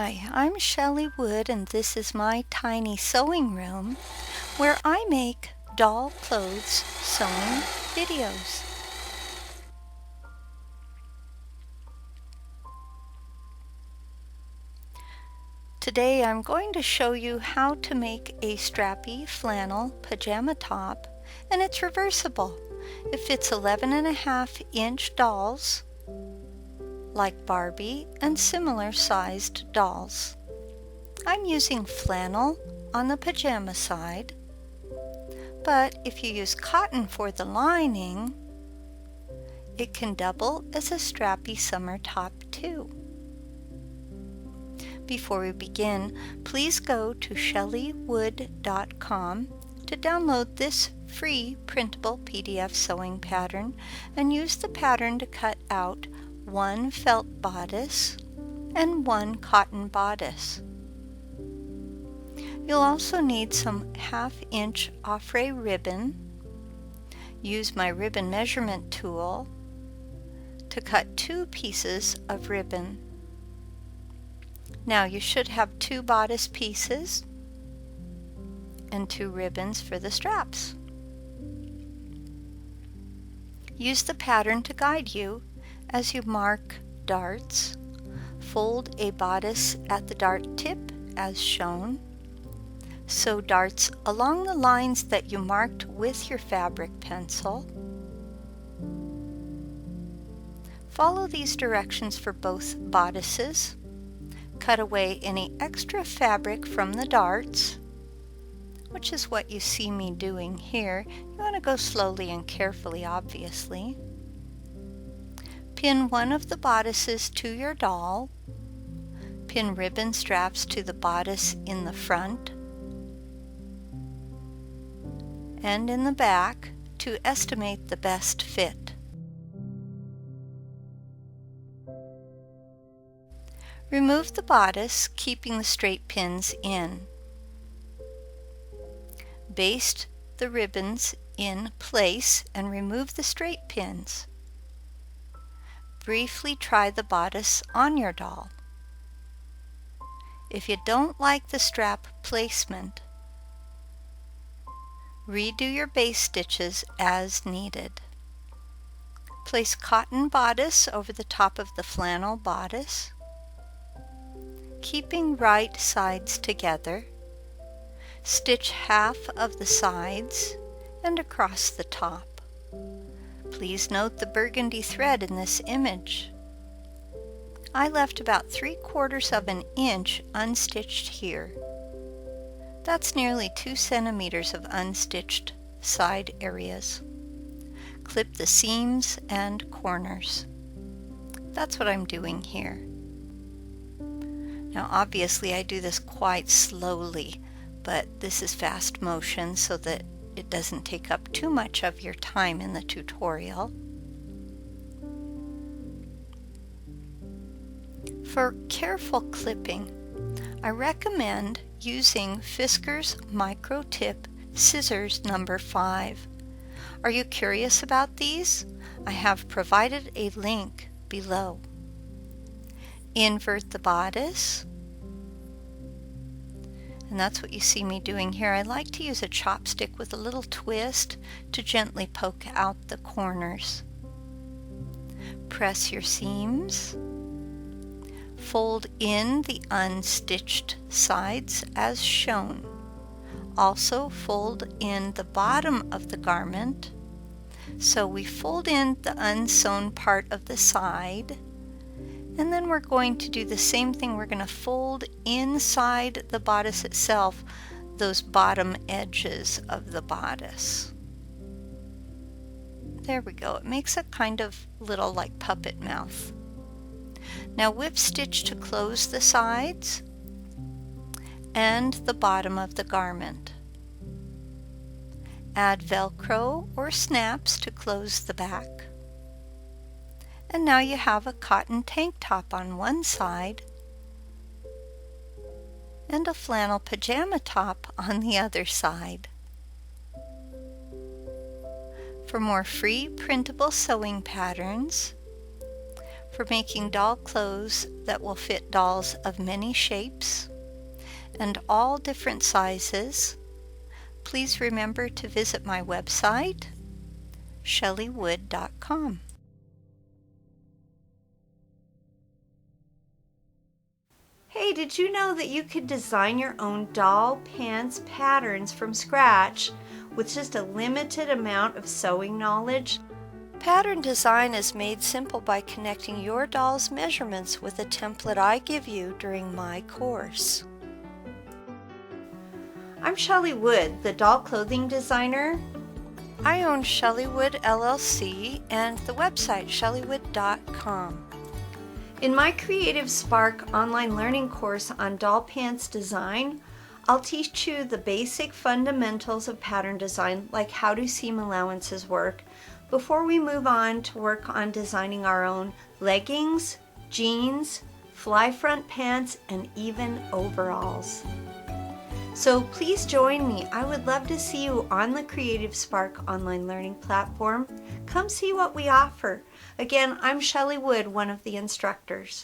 Hi, I'm Chelly Wood and this is my tiny sewing room where I make doll clothes sewing videos. Today I'm going to show you how to make a strappy flannel pajama top, and it's reversible. It fits 11.5-inch dolls like Barbie and similar sized dolls. I'm using flannel on the pajama side, but if you use cotton for the lining, it can double as a strappy summer top too. Before we begin, please go to chellywood.com to download this free printable PDF sewing pattern and use the pattern to cut out one felt bodice and one cotton bodice. You'll also need some 1/2-inch offray ribbon. Use my ribbon measurement tool to cut 2 pieces of ribbon. Now you should have 2 bodice pieces and 2 ribbons for the straps. Use the pattern to guide you as you mark darts. Fold a bodice at the dart tip as shown. Sew darts along the lines that you marked with your fabric pencil. Follow these directions for both bodices. Cut away any extra fabric from the darts, which is what you see me doing here. You want to go slowly and carefully, obviously. Pin one of the bodices to your doll. Pin ribbon straps to the bodice in the front and in the back to estimate the best fit. Remove the bodice, keeping the straight pins in. Baste the ribbons in place and remove the straight pins. Briefly try the bodice on your doll. If you don't like the strap placement, redo your base stitches as needed. Place cotton bodice over the top of the flannel bodice, keeping right sides together. Stitch half of the sides and across the top. Please note the burgundy thread in this image. I left about 3/4 of an inch unstitched here. That's nearly 2 centimeters of unstitched side areas. Clip the seams and corners. That's what I'm doing here. Now obviously I do this quite slowly, but this is fast motion so that it doesn't take up too much of your time in the tutorial. For careful clipping, I recommend using Fisker's Micro Tip Scissors number 5. Are you curious about these? I have provided a link below. Invert the bodice, and that's what you see me doing here. I like to use a chopstick with a little twist to gently poke out the corners. Press your seams. Fold in the unstitched sides as shown. Also fold in the bottom of the garment. So we fold in the unsewn part of the side, and then we're going to do the same thing. We're going to fold inside the bodice itself those bottom edges of the bodice. There we go. It makes a kind of little like puppet mouth. Now whip stitch to close the sides and the bottom of the garment. Add Velcro or snaps to close the back. And now you have a cotton tank top on one side and a flannel pajama top on the other side. For more free printable sewing patterns, for making doll clothes that will fit dolls of many shapes and all different sizes, please remember to visit my website, chellywood.com. Hey, did you know that you could design your own doll pants patterns from scratch with just a limited amount of sewing knowledge? Pattern design is made simple by connecting your doll's measurements with a template I give you during my course. I'm Chelly Wood, the doll clothing designer. I own Chelly Wood LLC and the website chellywood.com. In my Creative Spark online learning course on doll pants design, I'll teach you the basic fundamentals of pattern design, like how do seam allowances work, before we move on to work on designing our own leggings, jeans, fly front pants, and even overalls. So please join me. I would love to see you on the Creative Spark online learning platform. Come see what we offer. Again, I'm Chelly Wood, one of the instructors.